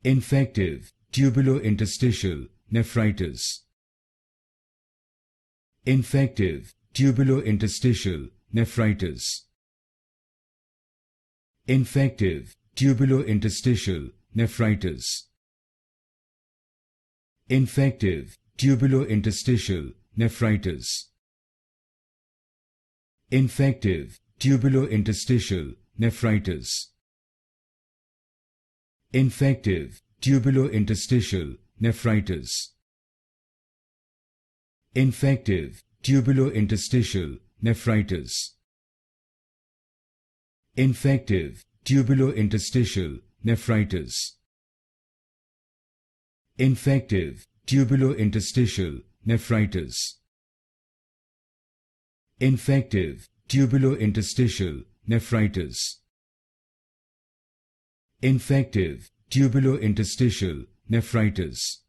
Infective tubulointerstitial nephritis. Infective tubulointerstitial nephritis. Infective tubulointerstitial nephritis. Infective tubulointerstitial nephritis. Infective tubulointerstitial nephritis. Infective tubulointerstitial nephritis. Infective tubulointerstitial nephritis. Infective tubulointerstitial nephritis. Infective tubulointerstitial nephritis. Infective tubulointerstitial nephritis. Infective tubulointerstitial nephritis.